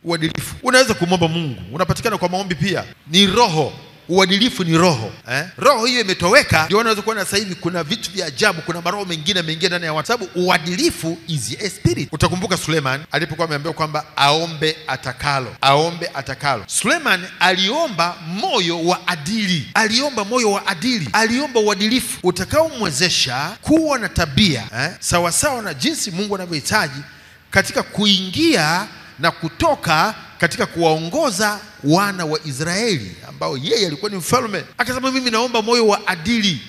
uadilifu. Unaweza kumwomba Mungu, unapatikana kwa maombi pia. Ni roho. Uadilifu ni roho. Roho hiyo imetoweka, ndio unaweza kuona sasa hivi kuna vitu vya ajabu, kuna maroho mengine ndani ya watu, sababu uadilifu is a spirit. Utakumbuka Suleiman alipokuwa ameambiwa kwamba aombe atakalo. Suleiman aliomba moyo wa adili, aliomba uadilifu utakaomwezesha kuwa na tabia sawa sawa na jinsi Mungu anavyohitaji katika kuingia na kutoka katika kuwaongoza wana wa Israeli ambao yeye alikuwa ni mfalme. Akasema mimi naomba moyo wa adili,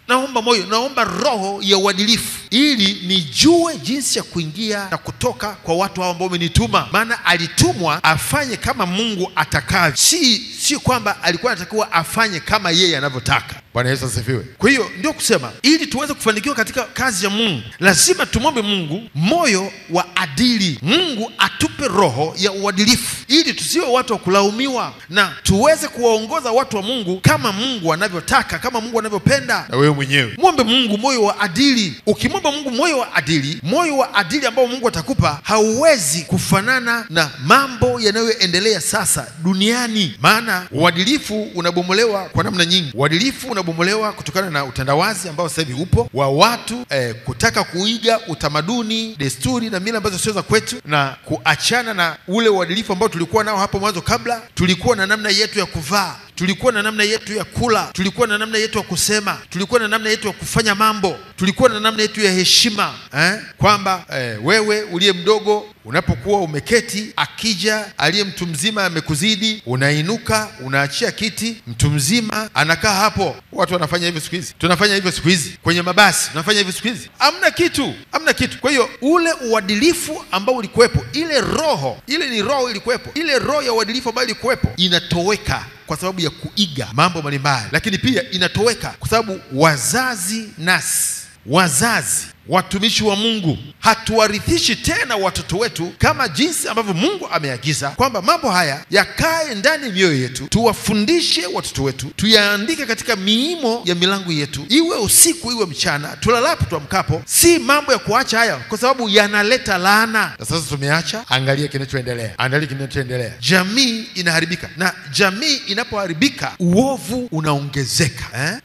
naomba roho ya uadilifu ili nijue jinsi ya kuingia na kutoka kwa watu hao ambao umenituma. Maana alitumwa afanye kama Mungu atakavyo, si kwamba alikuwa anatakiwa afanye kama yeye anavyotaka. Bwana Yesu asifiwe. Kwa hiyo ndio kusema ili tuweze kufanikiwa katika kazi ya Mungu, lazima tumombe Mungu moyo wa adili. Mungu atupe roho ya uadilifu ili tusiwe watu wa kulaumiwa, na tuweze kuwaongoza watu wa Mungu kama Mungu anavyotaka, kama Mungu anavyopenda. Na wewe mwenyewe muombe Mungu moyo wa adili. Ukimwomba Mungu moyo wa adili ambao Mungu atakupa, hauwezi kufanana na mambo yanayoendelea sasa duniani. Maana uadilifu unabomolewa kwa namna nyingi. Uadilifu unabomolewa kutokana na utandawazi ambao sasa hivi upo wa watu kutaka kuiga utamaduni, desturi na mila ambazo sio za kwetu, na kuachana na ule uadilifu ambao tulikuwa nao hapo mwanzo. Kabla tulikuwa na namna yetu ya kuvaa, tulikuwa na namna yetu ya kula, tulikuwa na namna yetu ya kusema, tulikuwa na namna yetu ya kufanya mambo, tulikuwa na namna yetu ya heshima, kwamba wewe uliye mdogo unapokuwa umeketi, akija aliye mtu mzima amekuzidi, unainuka, unaachia kiti, mtu mzima anakaa hapo. Watu wanafanya hivyo siku hizi, tunafanya hivyo siku hizi kwenye mabasi, tunafanya hivyo siku hizi. Hamna kitu. Kwa hiyo ule uadilifu ambao ulikuwepo, ile ni roho ilikuwepo, ile roho ya uadilifu ambayo ilikuwepo inatoweka kwa sababu ya kuiga mambo mbalimbali. Lakini pia inatoweka kwa sababu wazazi watumishi wa Mungu hatuwarithishi tena watoto wetu kama jinsi ambavyo Mungu ameagiza kwamba mambo haya yakae ndani ya mioyo yetu. Tuwafundishe watoto wetu, tuyaandike katika miimo ya milango yetu, iwe usiku iwe mchana, tulalapo tuamkapo. Si mambo ya kuacha haya kwa sababu yanaleta laana. Na sasa tumeacha. Angalia kinachoendelea. Jamii inaharibika, na jamii inapoharibika uovu unaongezeka.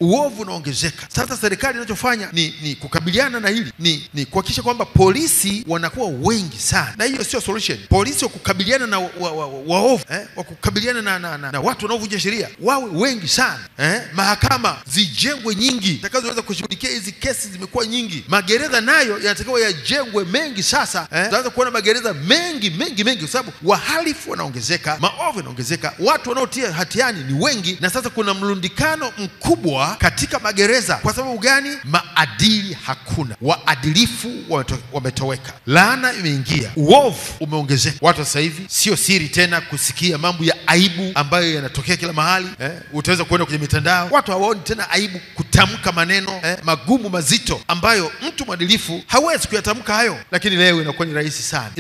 Sasa serikali inachofanya ni kukabiliana na hili ni kuhakikisha kwamba polisi wanakuwa wengi sana, na hiyo sio solution. Polisi wa kukabiliana na waovu, wa kukabiliana na watu wanaovunja sheria wawe wengi sana. Mahakama zijengwe nyingi zitakazoweza kushughulikia hizi kesi, zimekuwa nyingi. Magereza nayo yanatakiwa yajengwe mengi. Sasa tunaanza kuona magereza mengi kwa sababu wahalifu wanaongezeka, maovu yanaongezeka, watu wanaotia hatiani ni wengi, na sasa kuna mlundikano mkubwa katika magereza. Kwa sababu gani? Maadili hakuna, waadilifu wametoweka, laana imeingia, uovu umeongezeka. Watu sasa hivi sio siri tena kusikia mambo ya aibu ambayo yanatokea kila mahali. Utaweza kuona kwenye mitandao, watu hawaoni tena aibu kutamka maneno magumu mazito ambayo mtu mwadilifu hawezi kuyatamka hayo. Lakini leo inakuwa ni rahisi sana.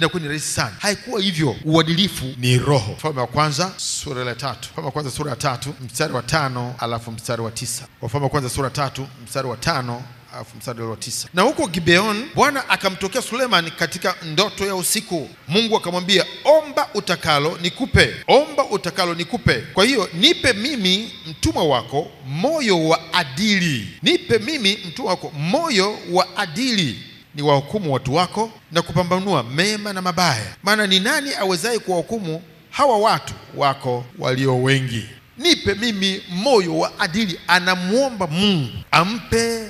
Haikuwa hivyo. Uadilifu ni roho. Wafalme wa kwanza sura ya 3. Wafalme wa kwanza sura ya 3 mstari wa 5 alafu mstari wa 9. Wafalme wa kwanza sura ya 3 mstari wa 5 alafu mstari wa 9. Na huko Gibeon Bwana akamtokea Suleiman katika ndoto ya usiku. Mungu akamwambia, omba utakalo nikupe. Kwa hiyo nipe mimi mtumwa wako moyo wa adili, ni wahukumu watu wako na kupambanua mema na mabaya. Maana ni nani awezaye kuwahukumu hawa watu wako walio wengi? Nipe mimi moyo wa adili. Anamuomba Mungu ampe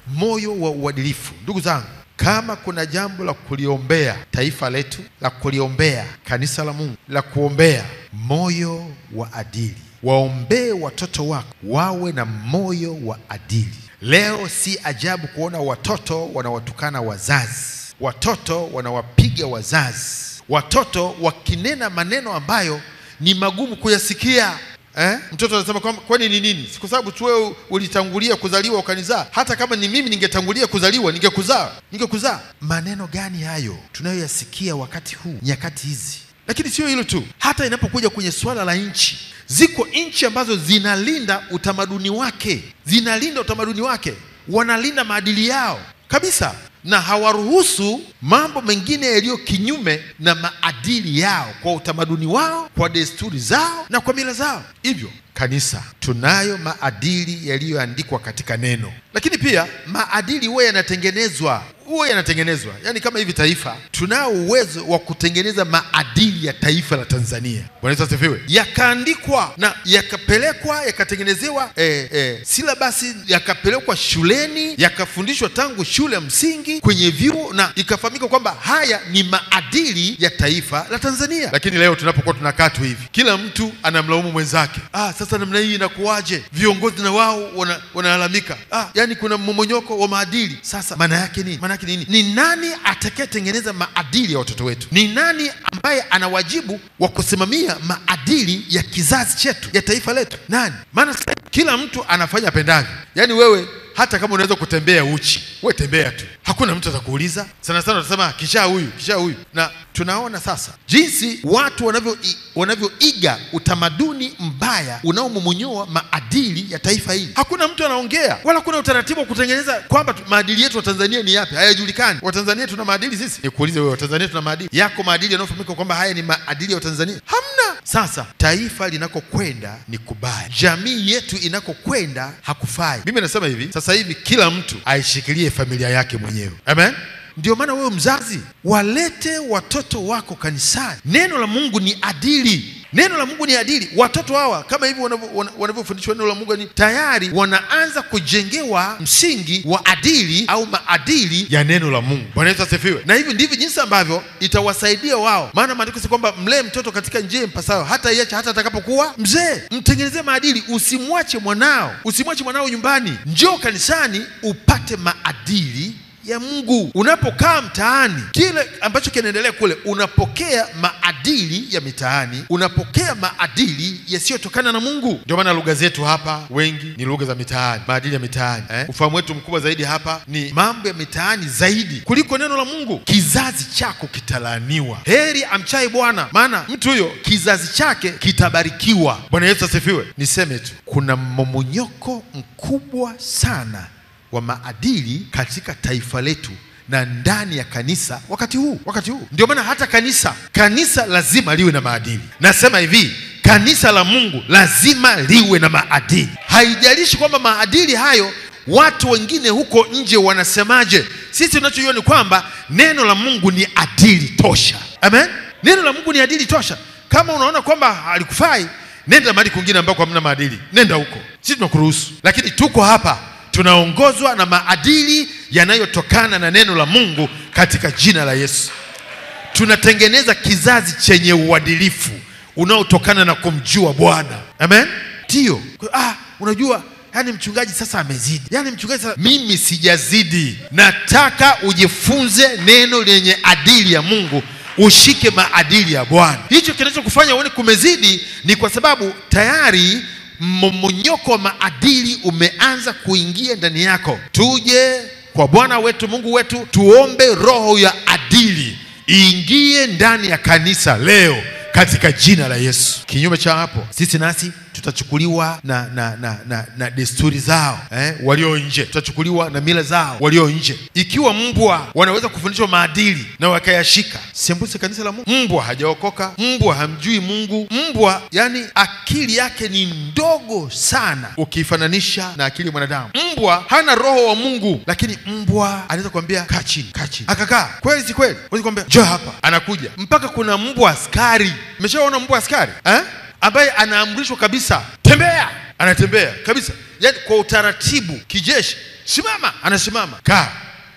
moyo wa uadilifu. Ndugu zangu, kama kuna jambo la kuliombea taifa letu, la kuliombea kanisa la Mungu, la kuombea moyo wa adili. Waombee watoto wako wawe na moyo wa adili. Leo si ajabu kuona watoto wanawatukana wazazi, watoto wanawapiga wazazi, watoto wakinena maneno ambayo ni magumu kuyasikia. Mtoto anasema kwani ni nini? Kwa sababu tu wewe ulitangulia kuzaliwa ukanizaa. Hata kama ni mimi ningetangulia kuzaliwa ningekuzaa. Maneno gani hayo tunayoyasikia wakati huu, nyakati hizi? Lakini sio hilo tu, hata inapokuja kwenye swala la nchi, ziko nchi ambazo zinalinda utamaduni wake, wanalinda maadili yao kabisa. na hawaruhusu mambo mengine yaliyo kinyume na maadili yao, kwa utamaduni wao, kwa desturi zao na kwa mila zao. Hivyo kanisa, tunayo maadili yaliyoandikwa katika neno, lakini pia maadili huwa yanatengenezwa. Yaani kama hivi taifa, tunao uwezo wa kutengeneza maadili ya taifa la Tanzania. Bwana Yesu asifiwe. Yakaandikwa na yakapelekwa, yakatengenezewa silabasi, yakapelekwa shuleni, yakafundishwa tangu shule ya msingi, kwenye vyuo, na ikafahamika kwamba haya ni maadili ya taifa la Tanzania. Lakini leo tunapokuwa tunakaa tu hivi, kila mtu anamlaumu mwenzake. Sasa namna hii inakuwaje? Viongozi na wao wanalalamika. Yani kuna mmomonyoko wa maadili. Sasa maana yake nini? Ni nani atakayetengeneza maadili ya watoto wetu? Ni nani ambaye ana wajibu wa kusimamia maadili ya kizazi chetu, ya taifa letu? Nani? Maana kila mtu anafanya pendavyo. Yani wewe hata kama unaweza kutembea uchi, wewe tembea tu, hakuna mtu atakuuliza. Sana sana utasema kisha huyu. Na tunaona sasa jinsi watu wanavyoiga utamaduni mbaya unaomomonyoa maadili ya taifa hili. Hakuna mtu anaongea, wala kuna utaratibu wa kutengeneza kwamba maadili yetu wa Tanzania ni yapi. Hayajulikani. Wa Tanzania tuna maadili sisi? Nikuulize wewe, wa Tanzania tuna maadili? Yako maadili yanayofahamika kwamba haya ni maadili ya Tanzania? Hamna. Sasa taifa linakokwenda ni kubaya, jamii yetu inakokwenda hakufai. Mimi nasema hivi, sasa hivi kila mtu aishikilie familia yake mwenyewe. Amen. Ndio maana wewe mzazi, walete watoto wako kanisani. Neno la Mungu ni adili. Neno la Mungu ni adili. Watoto hawa kama hivi wanavyofundishwa neno la Mungu, ni tayari wanaanza kujengewa msingi wa adili au maadili ya neno la Mungu. Bwana Yesu asifiwe. Na hivi ndivyo jinsi ambavyo itawasaidia wao. Maana maandiko si kwamba mlee mtoto katika njia impasayo hata iacha hata atakapokuwa mzee. Mtengenezee maadili. Usimwache mwanao nyumbani. Njoo kanisani upate maadili ya Mungu. Unapokaa mtaani, kile ambacho kinaendelea kule, unapokea maadili ya mitaani, unapokea maadili yasiyotokana na Mungu. Ndio maana lugha zetu hapa wengi ni lugha za mitaani, maadili ya mitaani. Ufahamu wetu mkubwa zaidi hapa ni mambo ya mitaani zaidi kuliko neno la Mungu. Kizazi chako kitalaaniwa. Heri amchaye Bwana, maana mtu huyo kizazi chake kitabarikiwa. Bwana Yesu asifiwe. Niseme tu, kuna mmomonyoko mkubwa sana wa maadili katika taifa letu na ndani ya kanisa wakati huu. Ndio maana hata kanisa lazima liwe na maadili. Nasema hivi, kanisa la Mungu lazima liwe na maadili. Haijalishi kwamba maadili hayo watu wengine huko nje wanasemaje. Sisi tunachoiona ni kwamba neno la Mungu ni adili tosha. Amen. Neno la Mungu ni adili tosha. Kama unaona kwamba halikufai, nenda mahali kwingine ambako hamna maadili. Nenda huko. Sisi tunakuruhusu. Lakini tuko hapa, tunaongozwa na maadili yanayotokana na neno la Mungu katika jina la Yesu. Tunatengeneza kizazi chenye uadilifu unaotokana na kumjua Bwana. Amen. Ndio. Unajua, yani mchungaji sasa amezidi. Mimi sijazidi. Nataka ujifunze neno lenye adili ya Mungu, ushike maadili ya Bwana. Hicho kinachokufanya uone kumezidi ni kwa sababu tayari mmomonyoko wa maadili umeanza kuingia ndani yako. Tuje kwa Bwana wetu Mungu wetu, tuombe roho ya adili iingie ndani ya kanisa leo katika jina la Yesu. Kinyume cha hapo, sisi nasi tutachukuliwa na desturi zao walio nje, tutachukuliwa na mila zao walio nje. Ikiwa mbwa wanaweza kufundishwa maadili na wakayashika, sembuse kanisa la Mungu. Mbwa hajaokoka, mbwa hamjui Mungu, mbwa yani akili yake ni ndogo sana ukifananisha na akili ya mwanadamu. Mbwa hana roho wa Mungu, lakini mbwa anaweza kuambia kaa chini, akakaa. Kweli si kweli? Unaweza kuambia njoo hapa, anakuja. Mpaka kuna mbwa askari. Umeshaona mbwa askari ambaye anaamrishwa kabisa tembea, anatembea kabisa, yani kwa utaratibu kijeshi. Simama, anasimama. Kaa,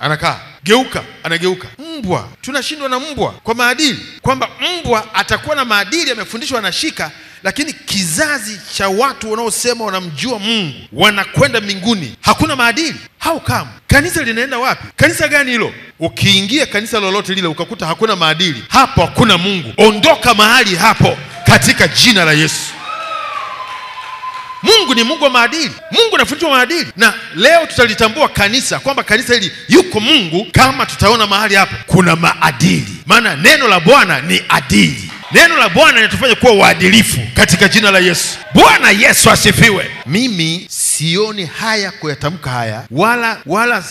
anakaa. Geuka, anageuka. Mbwa, tunashindwa na mbwa kwa maadili, kwamba mbwa atakuwa na maadili, amefundishwa, anashika. Lakini kizazi cha watu wanaosema wanamjua Mungu, wanakwenda mbinguni, hakuna maadili. How come? Kanisa linaenda wapi? Kanisa gani hilo? Ukiingia kanisa lolote lile ukakuta hakuna maadili, hapo hakuna Mungu. Ondoka mahali hapo katika jina la Yesu. Mungu ni Mungu wa maadili. Mungu anafundisha maadili. Na leo tutalitambua kanisa kwamba kanisa hili yuko Mungu kama tutaona mahali hapo kuna maadili. Maana neno la Bwana ni adili. Neno la Bwana linatufanya kuwa waadilifu katika jina la Yesu. Bwana Yesu asifiwe. Mimi sioni haya kuyatamka haya,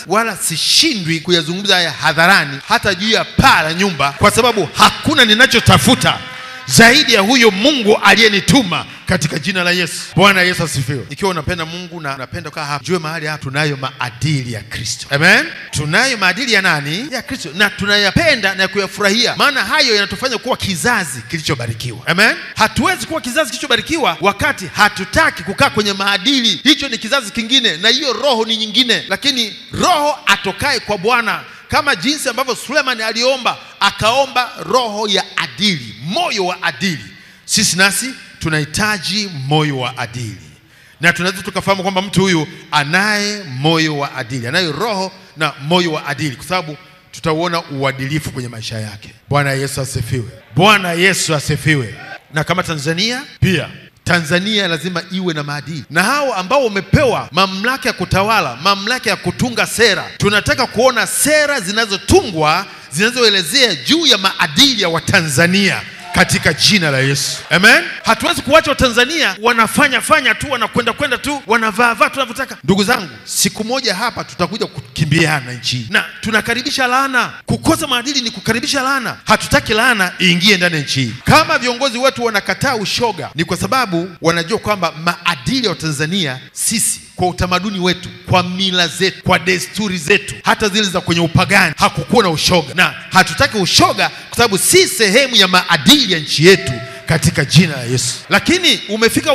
wala sishindwi kuyazungumza haya hadharani, hata juu ya paa la nyumba, kwa sababu hakuna ninachotafuta zaidi ya huyo Mungu aliyenituma, katika jina la Yesu. Bwana Yesu asifiwe. Ikiwa unapenda Mungu na unapenda kukaa hapa, jue mahali hapa tunayo maadili ya Kristo. Amen. Tunayo maadili ya nani? Ya Kristo, na tunayapenda na kuyafurahia, maana hayo yanatufanya kuwa kizazi kilichobarikiwa. Amen. Hatuwezi kuwa kizazi kilichobarikiwa wakati hatutaki kukaa kwenye maadili. Hicho ni kizazi kingine, na hiyo roho ni nyingine. Lakini roho atokaye kwa Bwana, kama jinsi ambavyo Sulemani aliomba, akaomba roho ya adili, moyo wa adili. Sisi nasi tunahitaji moyo wa adili, na tunaweza tukafahamu kwamba mtu huyu anaye moyo wa adili, anaye roho na moyo wa adili, kwa sababu tutauona uadilifu kwenye maisha yake. Bwana Yesu asifiwe. Bwana Yesu asifiwe. Na kama Tanzania pia, Tanzania lazima iwe na maadili, na hao ambao wamepewa mamlaka ya kutawala, mamlaka ya kutunga sera, tunataka kuona sera zinazotungwa zinazoelezea juu ya maadili ya Watanzania katika jina la Yesu. Amen. Hatuwezi kuacha Watanzania wanafanya tu, wanakwenda tu, wanavaa tunavyotaka. Ndugu zangu, siku moja hapa tutakuja kukimbiana nchi, na tunakaribisha laana. Kukosa maadili ni kukaribisha laana. Hatutaki laana iingie ndani ya nchi. Kama viongozi wetu wanakataa ushoga, ni kwa sababu wanajua kwamba maadili ya Tanzania, sisi kwa utamaduni wetu, kwa mila zetu, kwa desturi zetu, hata zile za kwenye upagani, hakukuwa na ushoga, na hatutaki ushoga kwa sababu si sehemu ya maadili ya nchi yetu katika jina la Yesu. Lakini umefika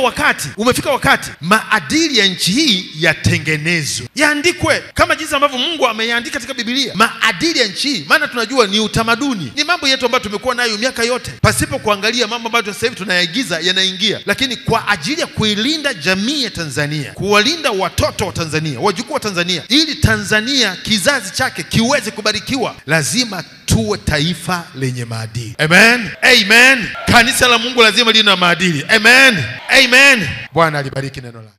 wakati maadili ya nchi hii yatengenezwe, yaandikwe kama jinsi ambavyo Mungu ameyaandika katika Biblia. Maadili ya nchi hii, maana tunajua ni utamaduni, ni mambo yetu ambayo tumekuwa nayo miaka yote, pasipo kuangalia mambo ambayo sasa hivi tunayaigiza yanaingia. Lakini kwa ajili ya kuilinda jamii ya Tanzania, kuwalinda watoto wa Tanzania, wajukuu wa Tanzania, ili Tanzania kizazi chake kiweze kubarikiwa, lazima tuwe taifa lenye maadili. Amen. Amen. Kanisa la Mungu lazima liwe na maadili. Amen. Amen. Bwana alibariki neno lake.